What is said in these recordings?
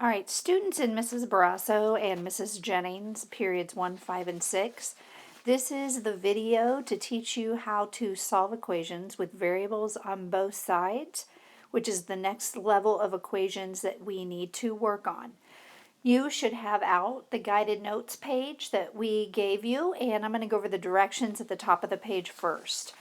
All right, students in Mrs. Barrasso and Mrs. Jennings, periods 1, 5, and 6. This is the video to teach you how to solve equations with variables on both sides, which is the next level of equations that we need to work on. You should have out the guided notes page that we gave you, and I'm going to go over the directions at the top of the page first.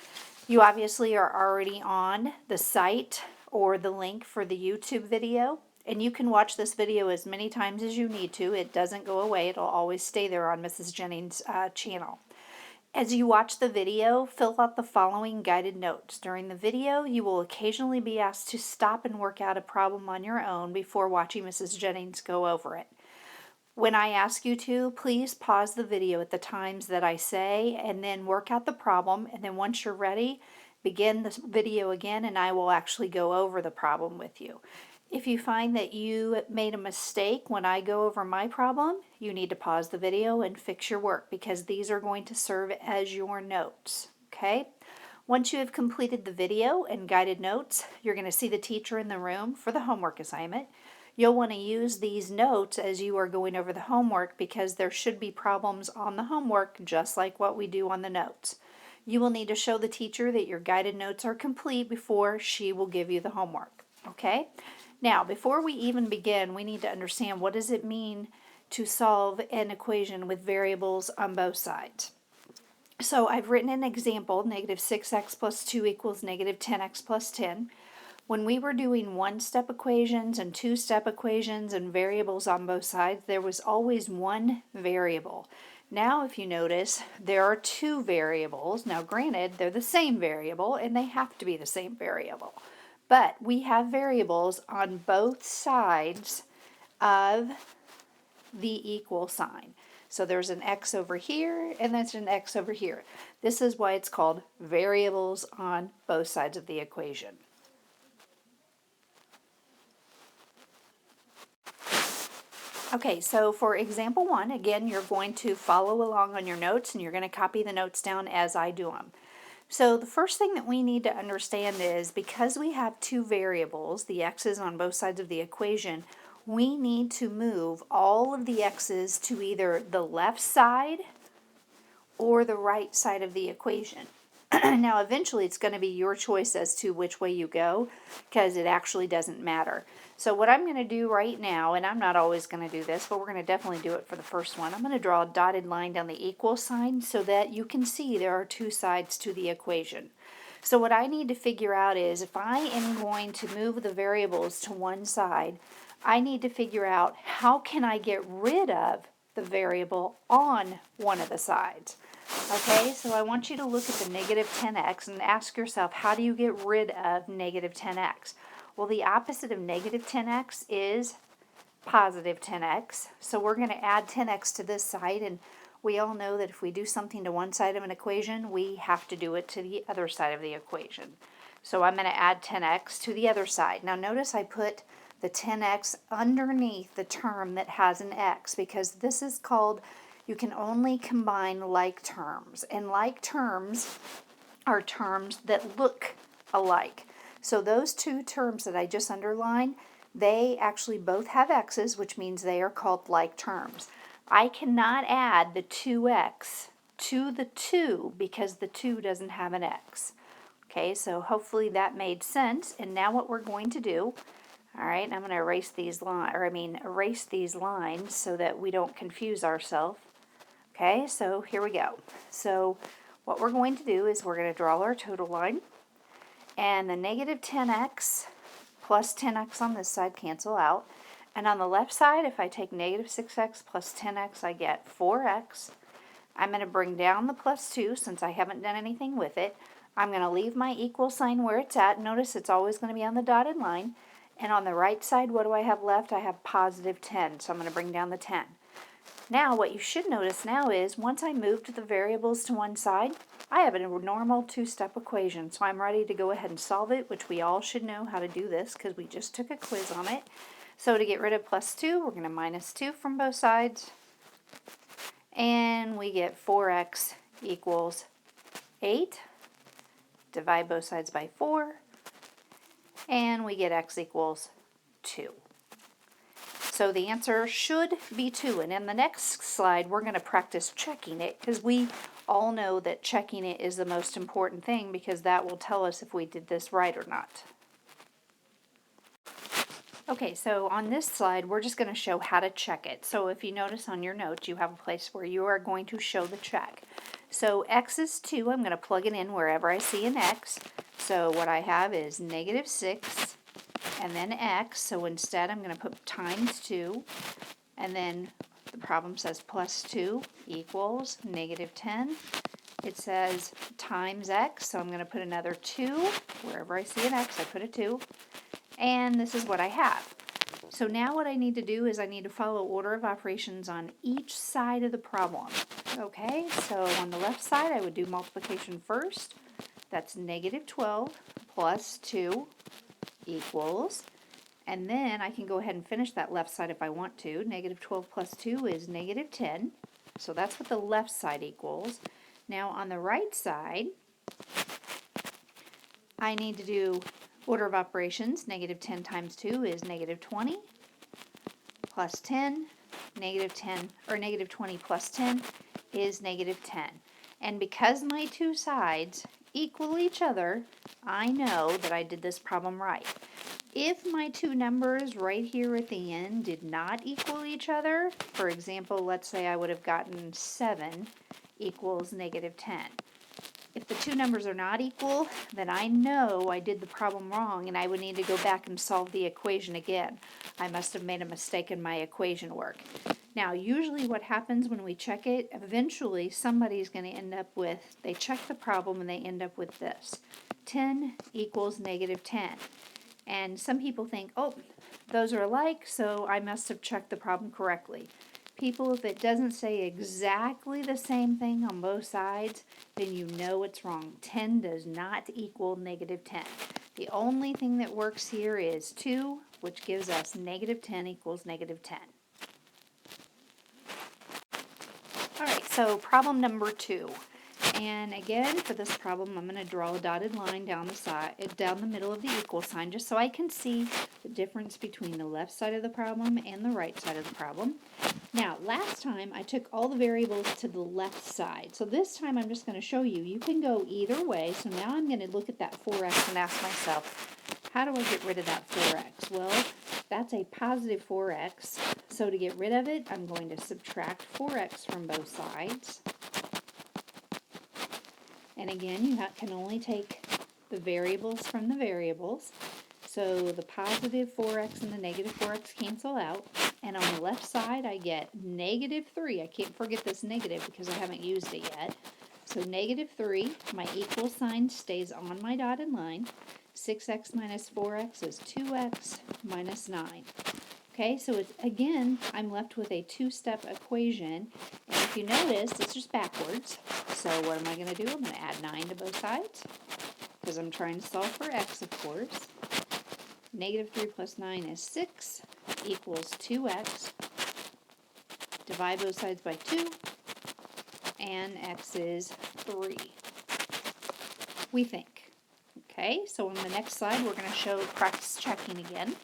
You obviously are already on the site or the link for the YouTube video, and you can watch this video as many times as you need to. It doesn't go away. It'll always stay there on Mrs. Jennings' channel. As you watch the video, fill out the following guided notes. During the video, you will occasionally be asked to stop and work out a problem on your own before watching Mrs. Jennings go over it. When I ask you to, please pause the video at the times that I say and then work out the problem, and then once you're ready, begin the video again and I will actually go over the problem with you. If you find that you made a mistake when I go over my problem, you need to pause the video and fix your work because these are going to serve as your notes, okay? Once you have completed the video and guided notes, you're going to see the teacher in the room for the homework assignment. You'll want to use these notes as you are going over the homework because there should be problems on the homework just like what we do on the notes. You will need to show the teacher that your guided notes are complete before she will give you the homework, okay? Now, before we even begin, we need to understand what does it mean to solve an equation with variables on both sides. So I've written an example, negative 6x plus 2 equals negative 10x plus 10. When we were doing one-step equations and two-step equations and variables on both sides, there was always one variable. Now, if you notice, there are two variables. Now, granted, they're the same variable, and they have to be the same variable. But we have variables on both sides of the equal sign. So there's an x over here, and there's an x over here. This is why it's called variables on both sides of the equation. Okay, so for example 1, again, you're going to follow along on your notes, and you're going to copy the notes down as I do them. So the first thing that we need to understand is because we have two variables, the x's on both sides of the equation, we need to move all of the x's to either the left side or the right side of the equation. Now, eventually, it's going to be your choice as to which way you go because it actually doesn't matter. So what I'm going to do right now, and I'm not always going to do this, but we're going to definitely do it for the first one. I'm going to draw a dotted line down the equal sign so that you can see there are two sides to the equation. So what I need to figure out is if I am going to move the variables to one side, I need to figure out how can I get rid of the variable on one of the sides. Okay, so I want you to look at the negative 10x and ask yourself, how do you get rid of negative 10x? Well, the opposite of negative 10x is positive 10x. So we're going to add 10x to this side, and we all know that if we do something to one side of an equation, we have to do it to the other side of the equation. So I'm going to add 10x to the other side. Now notice I put the 10x underneath the term that has an x because this is called, you can only combine like terms. And like terms are terms that look alike. So those two terms that I just underlined, they actually both have x's, which means they are called like terms. I cannot add the 2x to the 2 because the 2 doesn't have an x. Okay, so hopefully that made sense. And now what we're going to do, all right, I'm going to erase these lines so that we don't confuse ourselves. Okay, so here we go. So what we're going to do is we're going to draw our total line. And the negative 10x plus 10x on this side cancel out. And on the left side, if I take negative 6x plus 10x, I get 4x. I'm going to bring down the plus 2 since I haven't done anything with it. I'm going to leave my equal sign where it's at. Notice it's always going to be on the dotted line. And on the right side, what do I have left? I have positive 10, so I'm going to bring down the 10. Now, what you should notice now is once I moved the variables to one side, I have a normal two-step equation. So I'm ready to go ahead and solve it, which we all should know how to do this because we just took a quiz on it. So to get rid of plus 2, we're going to minus 2 from both sides. And we get 4x equals 8. Divide both sides by 4. And we get x equals 2. So the answer should be 2. And in the next slide, we're going to practice checking it, because we all know that checking it is the most important thing, because that will tell us if we did this right or not. Okay, so on this slide, we're just going to show how to check it. So if you notice on your notes, you have a place where you are going to show the check. So x is 2. I'm going to plug it in wherever I see an x. So what I have is -6 and then x. So instead, I'm going to put times 2. And then the problem says +2 equals -10. It says times x. So I'm going to put another 2. Wherever I see an x, I put a 2. And this is what I have. So now what I need to do is I need to follow order of operations on each side of the problem. Okay, so on the left side I would do multiplication first. That's -12 plus 2 equals, and then I can go ahead and finish that left side if I want to. -12 plus 2 is -10. So that's what the left side equals. Now on the right side, I need to do order of operations. -10 times 2 is -20 plus 10. -10 or -20 plus 10 is -10. And because my two sides equal each other, I know that I did this problem right. If my two numbers right here at the end did not equal each other, for example, let's say I would have gotten 7 equals -10. If the two numbers are not equal, then I know I did the problem wrong and I would need to go back and solve the equation again. I must have made a mistake in my equation work. Now, usually what happens when we check it, eventually somebody's going to end up with, they check the problem and they end up with this. 10 equals -10. And some people think, oh, those are alike, so I must have checked the problem correctly. People, if it doesn't say exactly the same thing on both sides, then you know it's wrong. 10 does not equal -10. The only thing that works here is 2, which gives us -10 equals -10. All right, so problem number 2. And again, for this problem, I'm going to draw a dotted line down the middle of the equal sign, just so I can see the difference between the left side of the problem and the right side of the problem. Now, last time I took all the variables to the left side. So this time I'm just going to show you, you can go either way. So now I'm going to look at that 4x and ask myself, how do I get rid of that 4x? Well, that's a positive 4x. So to get rid of it, I'm going to subtract 4x from both sides. And again, you can only take the variables from the variables. So the positive 4x and the negative 4x cancel out. And on the left side, I get -3. I can't forget this negative because I haven't used it yet. So -3, my equal sign stays on my dotted line. 6x minus 4x is 2x minus 9. Okay, so it's, again, I'm left with a two-step equation. And if you notice, it's just backwards. So what am I going to do? I'm going to add 9 to both sides because I'm trying to solve for x, of course. -3 plus 9 is 6 equals 2x. Divide both sides by 2, and x is 3. We think. Okay, so on the next slide, we're going to show practice checking again.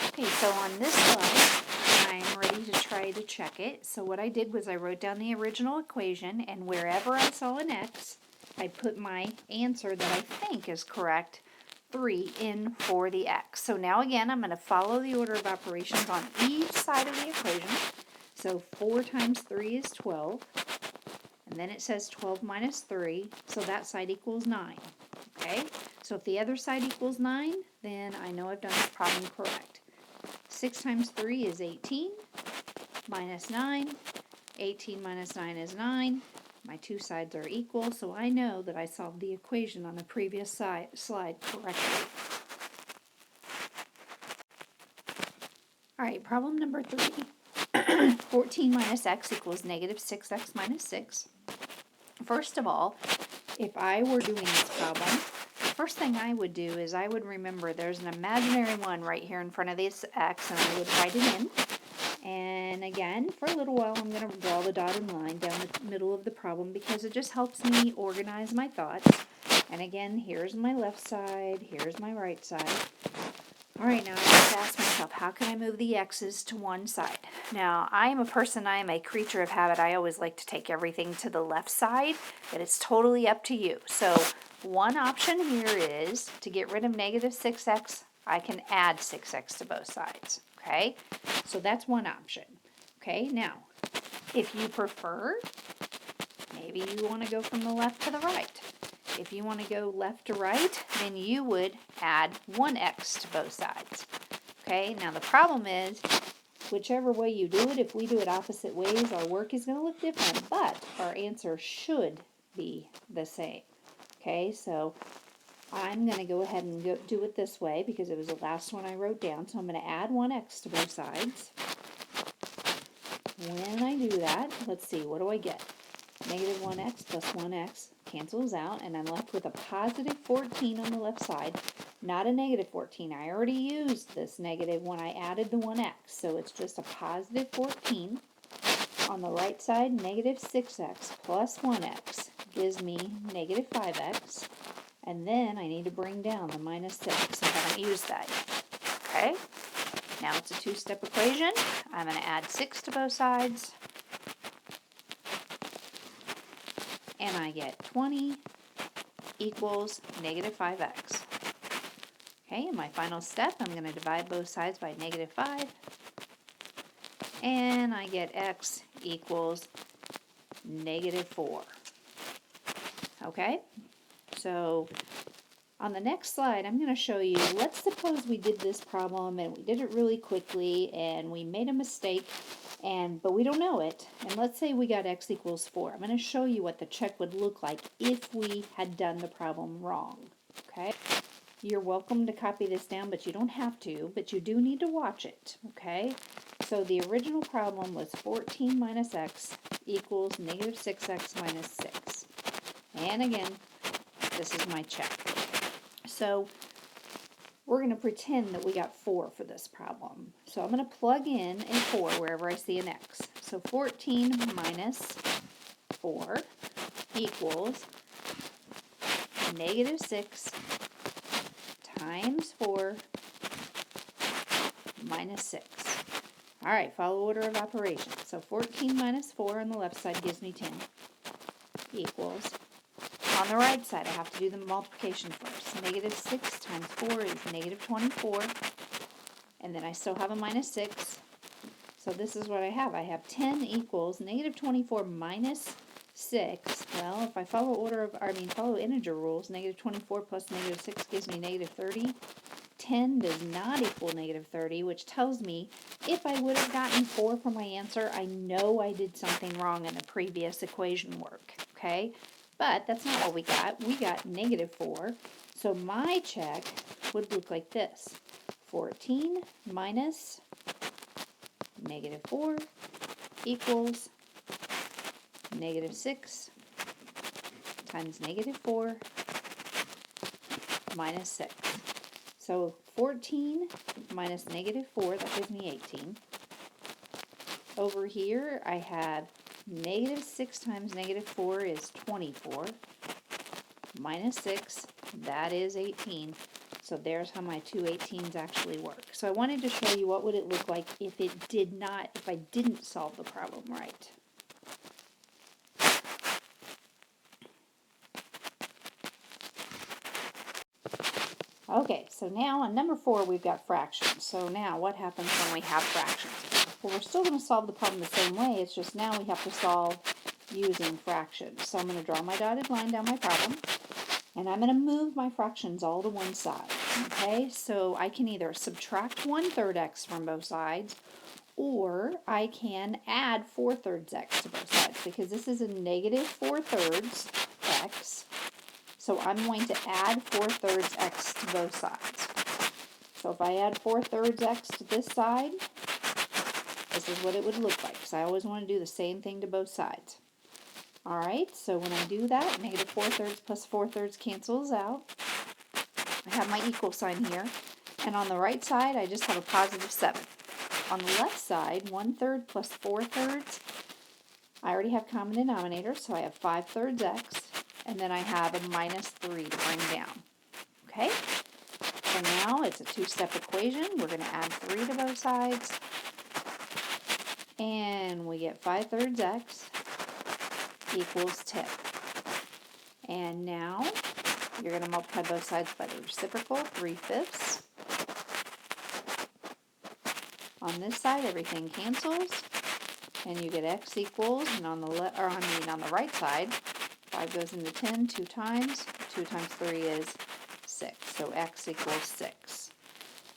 Okay, so on this slide, I'm ready to try to check it. So what I did was I wrote down the original equation, and wherever I saw an x, I put my answer that I think is correct, 3, in for the x. So now again, I'm going to follow the order of operations on each side of the equation. So 4 times 3 is 12. And then it says 12 minus 3, so that side equals 9. Okay, so if the other side equals 9, then I know I've done this problem correct. 6 times 3 is 18, minus 9. 18 minus 9 is 9. My two sides are equal, so I know that I solved the equation on the previous slide correctly. All right, problem number 3. 14 minus x equals -6x minus 6. First of all, if I were doing this problem, the first thing I would do is I would remember there's an imaginary one right here in front of this x, and I would write it in. And again, for a little while, I'm going to draw the dotted line down the middle of the problem because it just helps me organize my thoughts. And again, here's my left side, here's my right side. All right, now I have to ask myself, how can I move the x's to one side? Now, I am a creature of habit. I always like to take everything to the left side, but it's totally up to you. So one option here is to get rid of negative 6x, I can add 6x to both sides, okay? So that's one option, okay? Now, if you prefer, maybe you want to go from the left to the right. If you want to go left to right, then you would add 1x to both sides. Okay, now the problem is, whichever way you do it, if we do it opposite ways, our work is going to look different, but our answer should be the same. Okay, so I'm going to go ahead and do it this way because it was the last one I wrote down. So I'm going to add 1x to both sides. When I do that, let's see, what do I get? Negative 1x plus 1x cancels out, and I'm left with a positive 14 on the left side, not a negative 14. I already used this negative when I added the 1x, so it's just a positive 14. On the right side, negative 6x plus 1x gives me negative 5x, and then I need to bring down the minus 6. I haven't used that yet. Okay, now it's a two-step equation. I'm going to add 6 to both sides, and I get 20 equals negative 5x. Okay, in my final step, I'm going to divide both sides by negative 5, and I get x equals negative 4. Okay, so on the next slide, I'm going to show you, let's suppose we did this problem and we did it really quickly and we made a mistake, but we don't know it, and let's say we got x equals 4. I'm going to show you what the check would look like if we had done the problem wrong. Okay, you're welcome to copy this down, but you don't have to, but you do need to watch it. Okay, so the original problem was 14 minus x equals negative 6x minus 6. And again, this is my check. So we're going to pretend that we got 4 for this problem. So I'm going to plug in a 4 wherever I see an x. So 14 minus 4 equals negative 6 times 4 minus 6. All right, follow order of operations. So 14 minus 4 on the left side gives me 10 equals, on the right side I have to do the multiplication first. Negative 6 times 4 is negative 24, and then I still have a minus 6. So this is what I have. I have 10 equals negative 24 minus 6. Well, if I follow integer rules, negative 24 plus negative 6 gives me negative 30. 10 does not equal negative 30, which tells me if I would have gotten 4 for my answer, I know I did something wrong in the previous equation work, okay? But that's not what we got. We got negative 4. So my check would look like this. 14 minus negative 4 equals negative 6 times negative 4 minus 6. So 14 minus negative 4, that gives me 18. Over here, I have negative 6 times negative 4 is 24. Minus 6, that is 18. So there's how my two 18s actually work. So I wanted to show you what would it look like if I didn't solve the problem right. Okay, so now on number 4 we've got fractions. So now what happens when we have fractions? Well, we're still going to solve the problem the same way, it's just now we have to solve using fractions. So I'm going to draw my dotted line down my problem, and I'm going to move my fractions all to one side. Okay, so I can either subtract 1/3 x from both sides, or I can add 4/3 x to both sides, because this is a negative 4/3 x. So I'm going to add 4/3 x to both sides. So if I add 4/3 x to this side, this is what it would look like, because I always want to do the same thing to both sides. Alright, so when I do that, negative 4/3 plus 4/3 cancels out. I have my equal sign here. And on the right side, I just have a positive 7. On the left side, 1/3 plus 4/3, I already have common denominators, so I have 5/3 x. And then I have a minus 3 to bring down. Okay? So now it's a two-step equation. We're going to add 3 to both sides. And we get 5/3 x equals 10. And now you're going to multiply both sides by the reciprocal, 3/5. On this side, everything cancels, and you get x equals, and on the on the right side, 5 goes into 10 2 times. 2 times 3 is 6. So x equals 6.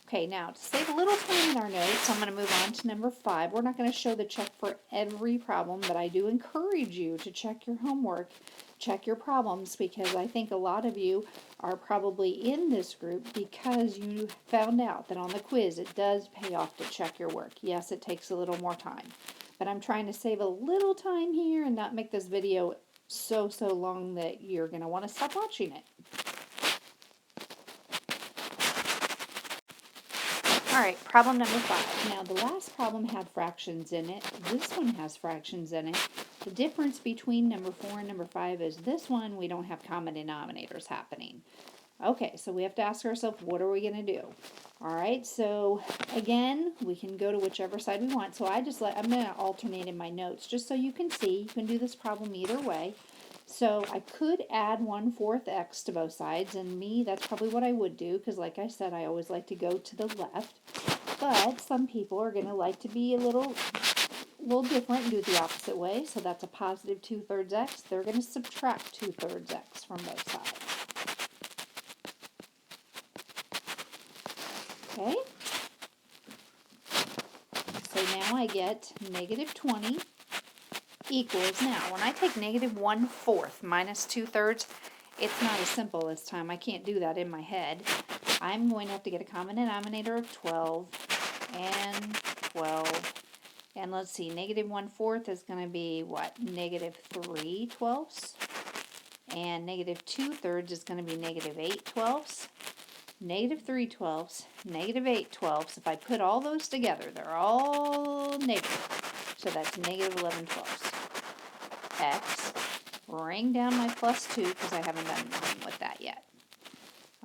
Okay, now to save a little time in our notes, I'm going to move on to number 5. We're not going to show the check for every problem, but I do encourage you to check your homework, check your problems, because I think a lot of you are probably in this group because you found out that on the quiz it does pay off to check your work. Yes, it takes a little more time, but I'm trying to save a little time here and not make this video so long that you're going to want to stop watching it. Alright, problem number 5. Now the last problem had fractions in it. This one has fractions in it. The difference between number 4 and number 5 is this one we don't have common denominators happening. Okay, so we have to ask ourselves, what are we going to do? Alright, so again, we can go to whichever side we want. So I'm going to alternate in my notes just so you can see. You can do this problem either way. So I could add 1/4 x to both sides, and that's probably what I would do, because like I said, I always like to go to the left. But some people are going to like to be a little different and do it the opposite way. So that's a positive 2/3 x. They're going to subtract 2/3 x from both sides. Okay. So now I get negative 20 equals, now when I take negative 1/4 minus 2/3, it's not as simple this time. I can't do that in my head. I'm going to have to get a common denominator of 12 and 12. And let's see, negative 1/4 is going to be what? Negative 3/12. And negative 2/3 is going to be negative 8/12. Negative 3/12, negative 8/12. If I put all those together, they're all negative. So that's negative 11/12. X, bring down my plus 2 because I haven't done anything with that yet.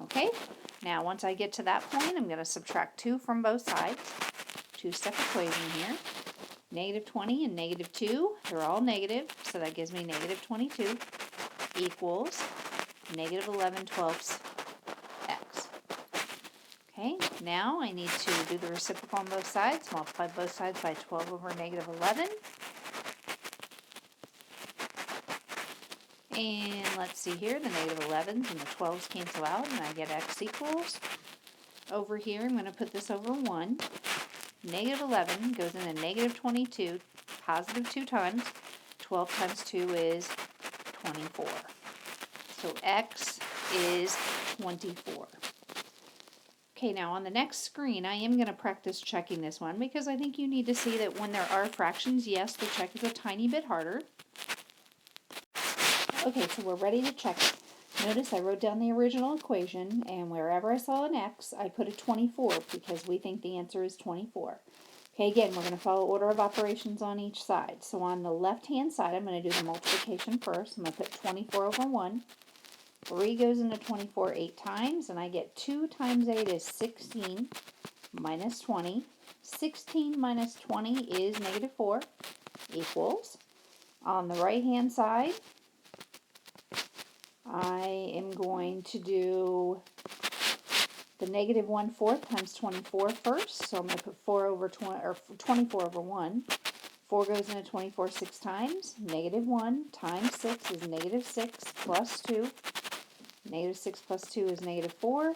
Okay, now once I get to that point, I'm going to subtract 2 from both sides. Two-step equation here. Negative 20 and negative 2, they're all negative, so that gives me negative 22 equals negative 11/12 x. Okay, now I need to do the reciprocal on both sides. Multiply both sides by 12 over negative 11. And let's see here, the negative 11s and the 12s cancel out, and I get x equals. Over here, I'm going to put this over 1. Negative 11 goes into negative 22, positive 2 times. 12 times 2 is 24. So x is 24. Okay, now on the next screen, I am going to practice checking this one because I think you need to see that when there are fractions, yes, the check is a tiny bit harder. Okay, so we're ready to check it. Notice I wrote down the original equation, and wherever I saw an x, I put a 24 because we think the answer is 24. Okay, again, we're going to follow order of operations on each side. So on the left-hand side, I'm going to do the multiplication first. I'm going to put 24 over 1. 3 goes into 24 8 times, and I get 2 times 8 is 16 minus 20. 16 minus 20 is negative 4 equals. On the right-hand side, I am going to do the negative 1/4 times 24 first. So I'm going to put 24 over 1. 4 goes into 24 6 times. Negative 1 times 6 is negative 6 plus 2. Negative 6 plus 2 is negative 4.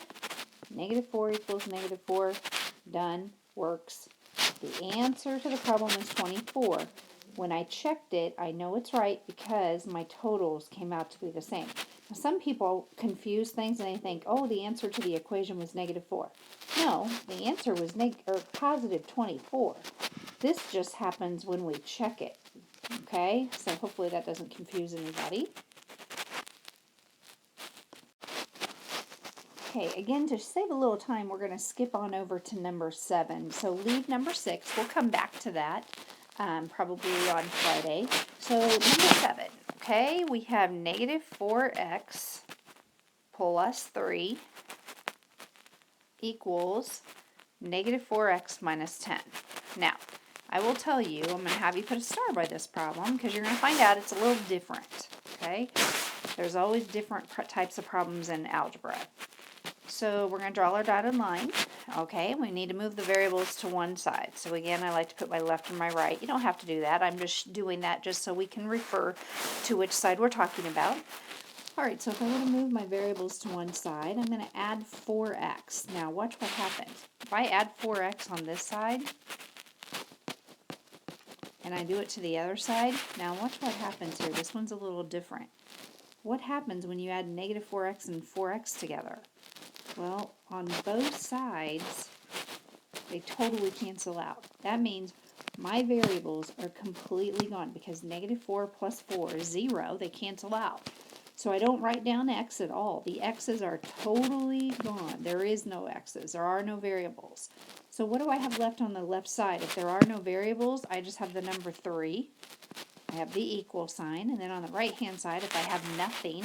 Negative 4 equals negative 4. Done. Works. The answer to the problem is 24. When I checked it, I know it's right because my totals came out to be the same. Now, some people confuse things and they think, oh, the answer to the equation was negative 4. No, the answer was positive 24. This just happens when we check it. Okay, so hopefully that doesn't confuse anybody. Okay, again, to save a little time, we're going to skip on over to number 7. So leave number 6. We'll come back to that probably on Friday. So number 7, okay, we have negative 4x plus 3 equals negative 4x minus 10. Now, I will tell you, I'm going to have you put a star by this problem because you're going to find out it's a little different, okay? There's always different types of problems in algebra. So we're going to draw our dotted line, okay? We need to move the variables to one side. So again, I like to put my left and my right. You don't have to do that. I'm just doing that just so we can refer to which side we're talking about. All right, so if I want to move my variables to one side, I'm going to add 4x. Now watch what happens. If I add 4x on this side, and I do it to the other side, now watch what happens here. This one's a little different. What happens when you add negative 4x and 4x together? Well, on both sides, they totally cancel out. That means my variables are completely gone because negative 4 plus 4 is 0. They cancel out. So I don't write down x at all. The x's are totally gone. There is no x's. There are no variables. So what do I have left on the left side? If there are no variables, I just have the number 3. I have the equal sign. And then on the right-hand side, if I have nothing,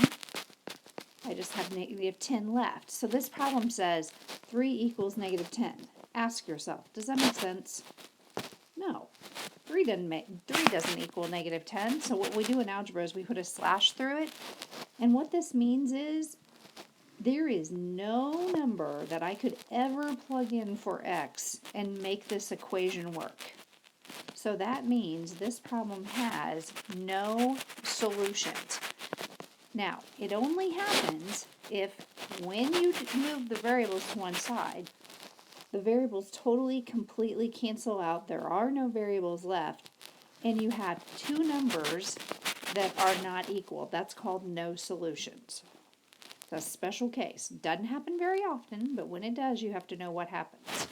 I just have negative 10 left. So this problem says 3 equals negative 10. Ask yourself, does that make sense? No. 3 doesn't equal negative 10. So what we do in algebra is we put a slash through it. And what this means is there is no number that I could ever plug in for x and make this equation work. So that means this problem has no solutions. Now, it only happens if when you move the variables to one side, the variables totally, completely cancel out, there are no variables left, and you have two numbers that are not equal. That's called no solutions. That's a special case. Doesn't happen very often, but when it does, you have to know what happens.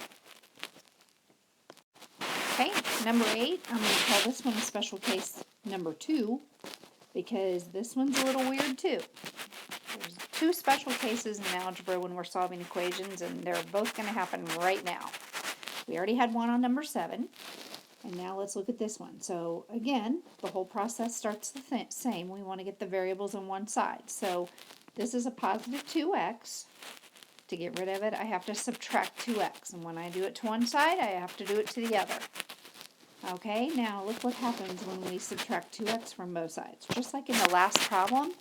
Okay, number 8, I'm going to call this one a special case number 2, because this one's a little weird too. There's 2 special cases in algebra when we're solving equations, and they're both going to happen right now. We already had one on number 7, and now let's look at this one. So again, the whole process starts the same. We want to get the variables on one side. So this is a positive 2x. To get rid of it, I have to subtract 2x, and when I do it to one side, I have to do it to the other. Okay, now look what happens when we subtract 2x from both sides. Just like in the last problem,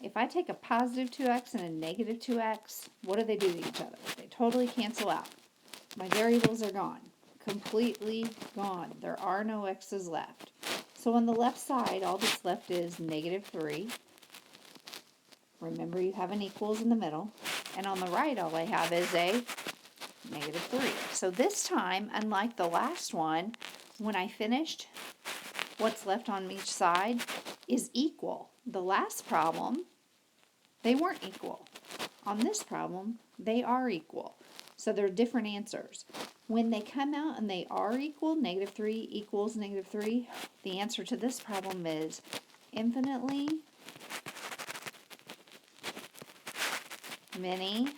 if I take a positive 2x and a negative 2x, what do they do to each other? They totally cancel out. My variables are gone. Completely gone. There are no x's left. So on the left side, all that's left is negative 3. Remember, you have an equals in the middle. And on the right, all I have is a negative 3. So this time, unlike the last one, when I finished, what's left on each side is equal. The last problem, they weren't equal. On this problem, they are equal. So they're different answers. When they come out and they are equal, negative 3 equals negative 3, the answer to this problem is infinitely many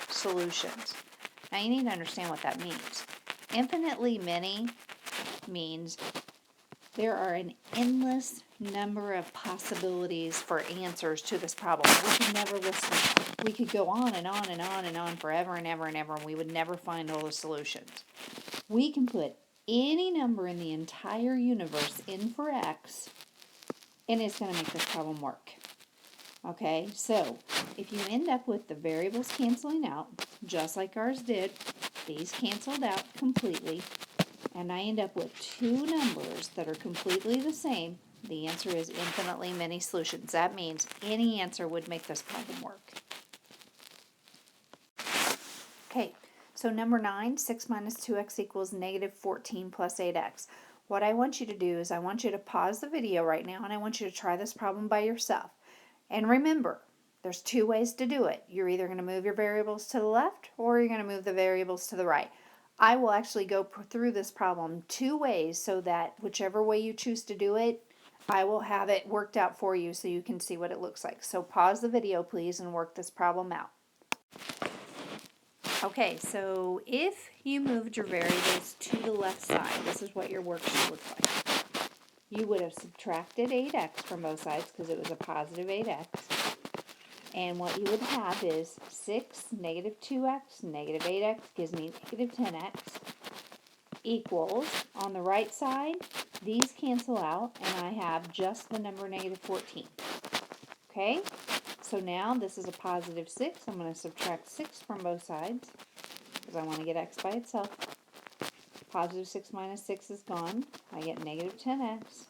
solutions. Now you need to understand what that means. Infinitely many means there are an endless number of possibilities for answers to this problem. We could never list. We could go on and on and on and on forever and ever and ever, and we would never find all the solutions. We can put any number in the entire universe in for x, and it's going to make this problem work. Okay, so if you end up with the variables canceling out, just like ours did, these canceled out completely, and I end up with 2 numbers that are completely the same, the answer is infinitely many solutions. That means any answer would make this problem work. Okay, so number 9, 6 minus 2x equals negative 14 plus 8x. What I want you to do is I want you to pause the video right now, and I want you to try this problem by yourself. And remember, there's 2 ways to do it. You're either going to move your variables to the left, or you're going to move the variables to the right. I will actually go through this problem 2 ways so that whichever way you choose to do it, I will have it worked out for you so you can see what it looks like. So pause the video, please, and work this problem out. Okay, so if you moved your variables to the left side, this is what your work should look like. You would have subtracted 8x from both sides because it was a positive 8x. And what you would have is 6, negative 2x, negative 8x gives me negative 10x equals, on the right side, these cancel out, and I have just the number negative 14. Okay, so now this is a positive 6. I'm going to subtract 6 from both sides because I want to get x by itself. Positive 6 minus 6 is gone. I get negative 10x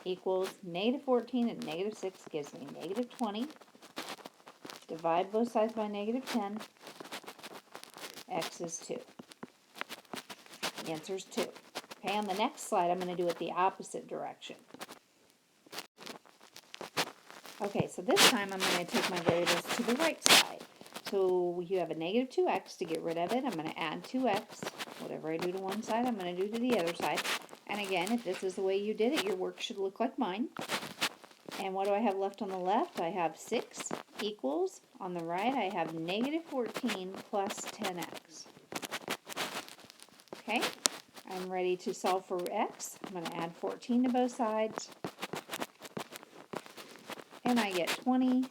equals negative 14, and negative 6 gives me negative 20. Divide both sides by negative 10. X is 2. The answer is 2. Okay, on the next slide, I'm going to do it the opposite direction. Okay, so this time I'm going to take my variables to the right side. So you have a negative 2x. To get rid of it, I'm going to add 2x. Whatever I do to one side, I'm going to do to the other side. And again, if this is the way you did it, your work should look like mine. And what do I have left on the left? I have 6 equals. On the right, I have negative 14 plus 10x. Okay, I'm ready to solve for x. I'm going to add 14 to both sides. And I get 20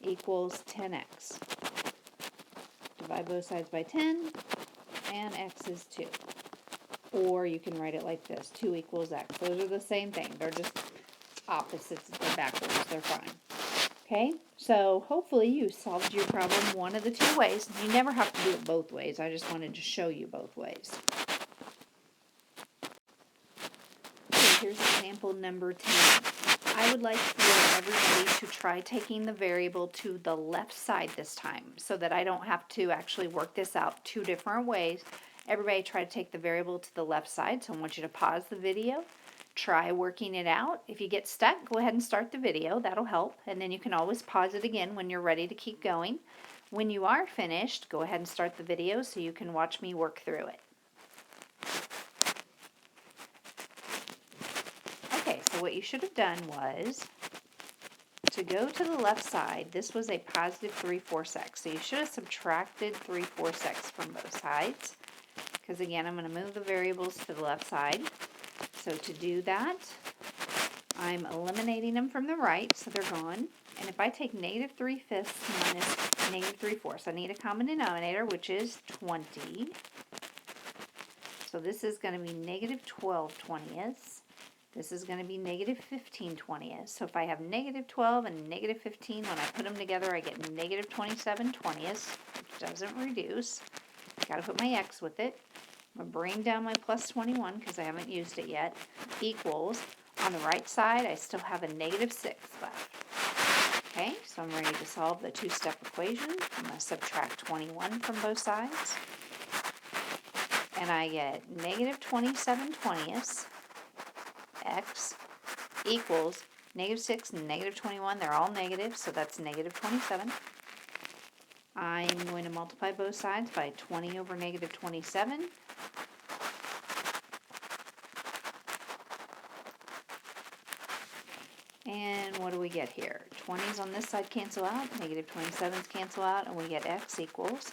equals 10x. Divide both sides by 10, and x is 2. Or you can write it like this, 2 equals x. Those are the same thing. They're just opposites. They're backwards. They're fine. Okay, so hopefully you solved your problem one of the two ways. You never have to do it both ways. I just wanted to show you both ways. Okay, here's example number 10. I would like for everybody to try taking the variable to the left side this time so that I don't have to actually work this out two different ways. Everybody try to take the variable to the left side. So I want you to pause the video, try working it out. If you get stuck, go ahead and start the video. That'll help. And then you can always pause it again when you're ready to keep going. When you are finished, go ahead and start the video so you can watch me work through it. Okay, so what you should have done was to go to the left side. This was a positive 3/4x. So you should have subtracted 3/4x from both sides. Because again, I'm going to move the variables to the left side. So to do that, I'm eliminating them from the right, so they're gone. And if I take negative 3/5 minus negative 3/4, I need a common denominator, which is 20. So this is going to be negative 12/20. This is going to be negative 15/20. So if I have negative 12 and negative 15, when I put them together, I get negative 27/20, which doesn't reduce. Got to put my x with it. I'm going to bring down my plus 21 because I haven't used it yet. Equals, on the right side, I still have a negative 6 left. Okay, so I'm ready to solve the two-step equation. I'm going to subtract 21 from both sides. And I get negative 27/20 x equals negative 6 and negative 21. They're all negative, so that's negative 27. I'm going to multiply both sides by 20 over negative 27. And what do we get here? 20s on this side cancel out, negative 27s cancel out, and we get x equals.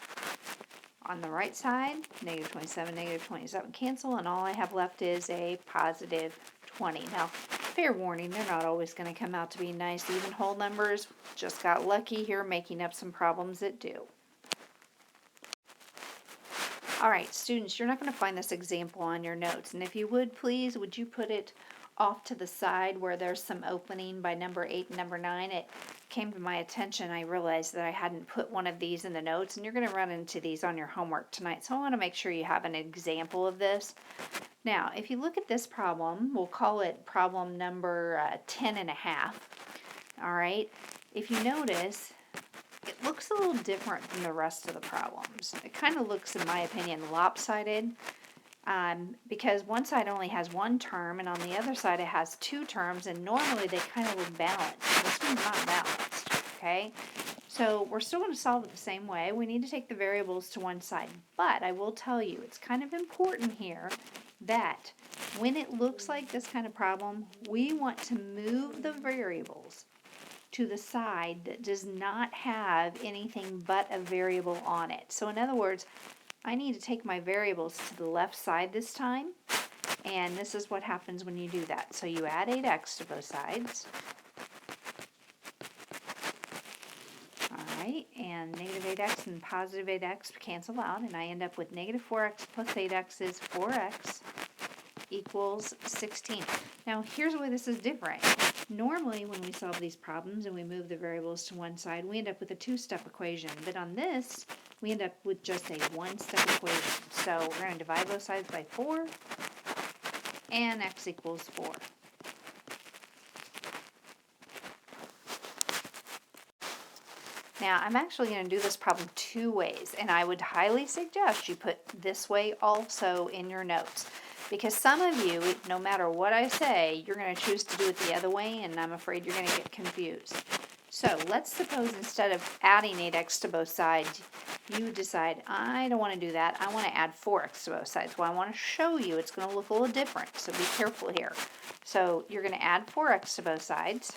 On the right side, negative 27, negative 27 cancel, and all I have left is a positive 20. Now, fair warning, they're not always going to come out to be nice. Even whole numbers, just got lucky here making up some problems that do. All right, students, you're not going to find this example on your notes. And if you would, please, would you put it off to the side where there's some opening by number 8 and number 9? It came to my attention. I realized that I hadn't put one of these in the notes, and you're going to run into these on your homework tonight. So I want to make sure you have an example of this. Now, if you look at this problem, we'll call it problem number 10.5. All right. If you notice, it looks a little different than the rest of the problems. It kind of looks, in my opinion, lopsided because one side only has one term and on the other side it has two terms, and normally they kind of look balanced. This one's not balanced, okay? So we're still going to solve it the same way. We need to take the variables to one side, but I will tell you it's kind of important here that when it looks like this kind of problem, we want to move the variables to the side that does not have anything but a variable on it. So in other words, I need to take my variables to the left side this time, and this is what happens when you do that. So you add 8x to both sides, Alright, and negative 8x and positive 8x cancel out, and I end up with negative 4x plus 8x is 4x equals 16. Now here's why this is different. Normally when we solve these problems and we move the variables to one side, we end up with a two-step equation, but on this we end up with just a one-step equation. So we're going to divide both sides by 4, and x equals 4. Now, I'm actually going to do this problem two ways, and I would highly suggest you put this way also in your notes. Because some of you, no matter what I say, you're going to choose to do it the other way, and I'm afraid you're going to get confused. So, let's suppose instead of adding 8x to both sides, you decide, I don't want to do that, I want to add 4x to both sides. Well, I want to show you it's going to look a little different, so be careful here. So, you're going to add 4x to both sides,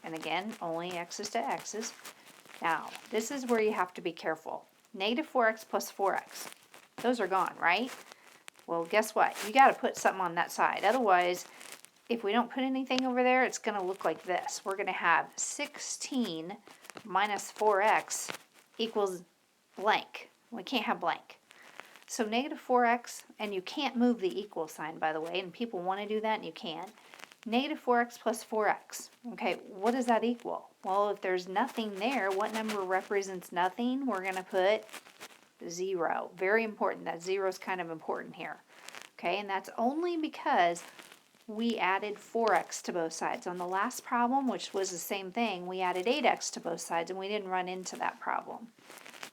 and again, only x's to x's. Now, this is where you have to be careful. Negative 4x plus 4x. Those are gone, right? Well, guess what? You got to put something on that side. Otherwise, if we don't put anything over there, it's going to look like this. We're going to have 16 minus 4x equals blank. We can't have blank. So negative 4x, and you can't move the equal sign, by the way, and people want to do that, and you can. Negative 4x plus 4x. Okay, what does that equal? Well, if there's nothing there, what number represents nothing? We're going to put 0. Very important. That 0 is kind of important here. Okay, and that's only because we added 4x to both sides. On the last problem, which was the same thing, we added 8x to both sides, and we didn't run into that problem.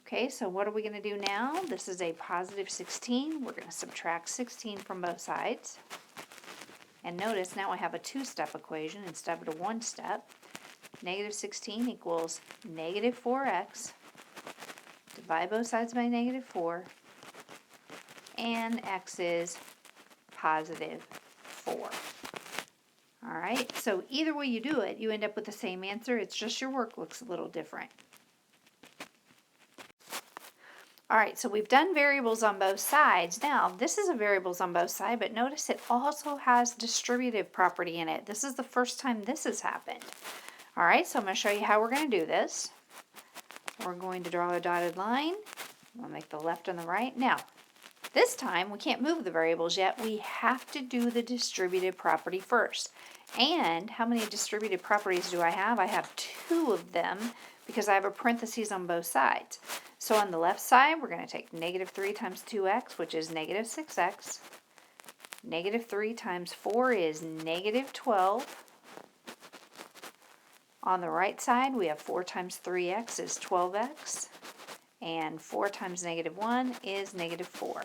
Okay, so what are we going to do now? This is a positive 16. We're going to subtract 16 from both sides. And notice now I have a two-step equation instead of a one-step. Negative 16 equals negative 4x. Divide both sides by negative 4. And x is positive 4. Alright, so either way you do it, you end up with the same answer. It's just your work looks a little different. Alright, so we've done variables on both sides. Now, this is a variables on both sides, but notice it also has distributive property in it. This is the first time this has happened. Alright, so I'm going to show you how we're going to do this. We're going to draw a dotted line. We'll make the left and the right. Now, this time we can't move the variables yet. We have to do the distributive property first. And how many distributive properties do I have? I have 2 of them because I have a parentheses on both sides. So on the left side, we're going to take negative 3 times 2x, which is negative 6x. Negative 3 times 4 is negative 12. On the right side, we have 4 times 3x is 12x. And 4 times negative 1 is negative 4.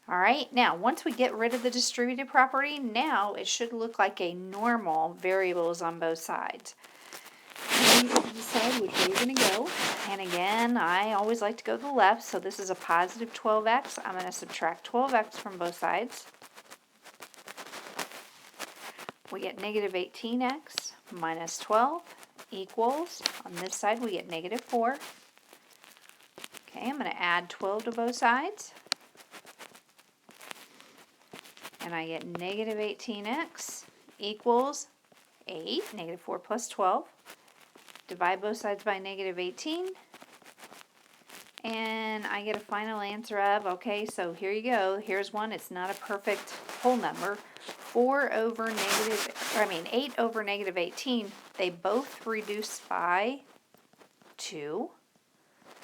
Alright, now once we get rid of the distributive property, now it should look like a normal variables on both sides. And you can decide which way you're going to go. And again, I always like to go to the left, so this is a positive 12x. I'm going to subtract 12x from both sides. We get negative 18x minus 12 equals, on this side we get negative 4. Okay, I'm going to add 12 to both sides. And I get negative 18x equals 8, negative 4 plus 12. Divide both sides by negative 18. And I get a final answer of, okay, so here you go. Here's one. It's not a perfect whole number. 8 over negative 18, they both reduce by 2.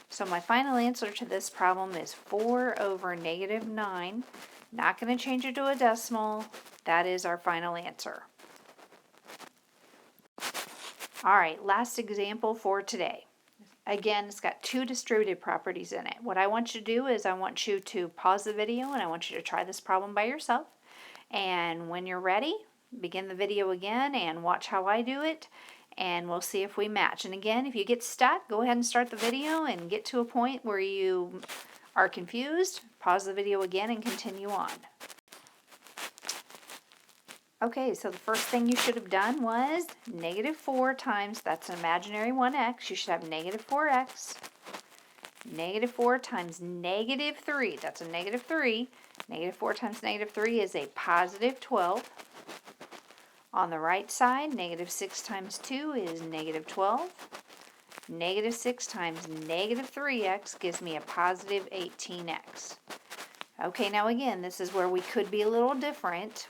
So my final answer to this problem is 4 over negative 9. Not going to change it to a decimal. That is our final answer. Alright, last example for today. Again, it's got 2 distributive properties in it. What I want you to do is I want you to pause the video and I want you to try this problem by yourself. And when you're ready, begin the video again and watch how I do it. And we'll see if we match. And again, if you get stuck, go ahead and start the video and get to a point where you are confused. Pause the video again and continue on. Okay, so the first thing you should have done was negative 4 times, that's an imaginary 1x, you should have negative 4x. Negative 4 times negative 3, that's a negative 3. Negative 4 times negative 3 is a positive 12. On the right side, negative 6 times 2 is negative 12. Negative 6 times negative 3x gives me a positive 18x. Okay, now again, this is where we could be a little different.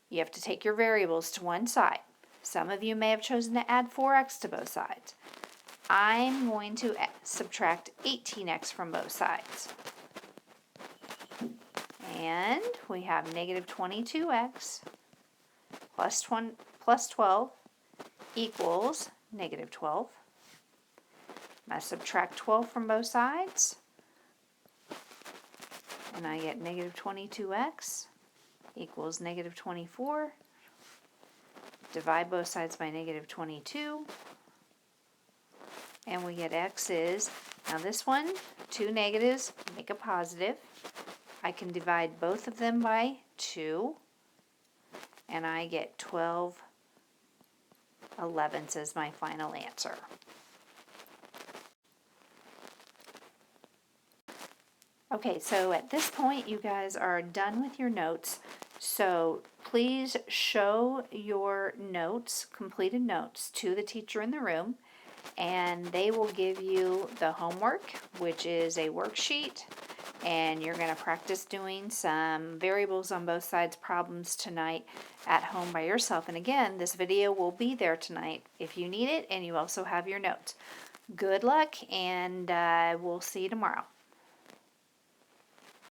You have to take your variables to one side. Some of you may have chosen to add 4x to both sides. I'm going to subtract 18x from both sides. And we have negative 22x plus 12 equals negative 12. I subtract 12 from both sides, and I get negative 22x equals negative 24. Divide both sides by negative 22, and we get x is, now this one, two negatives make a positive. I can divide both of them by 2, and I get 12/11 as my final answer. Okay, so at this point, you guys are done with your notes. So please show your notes, completed notes, to the teacher in the room, and they will give you the homework, which is a worksheet, and you're going to practice doing some variables on both sides problems tonight at home by yourself. And again, this video will be there tonight if you need it, and you also have your notes. Good luck, and we'll see you tomorrow.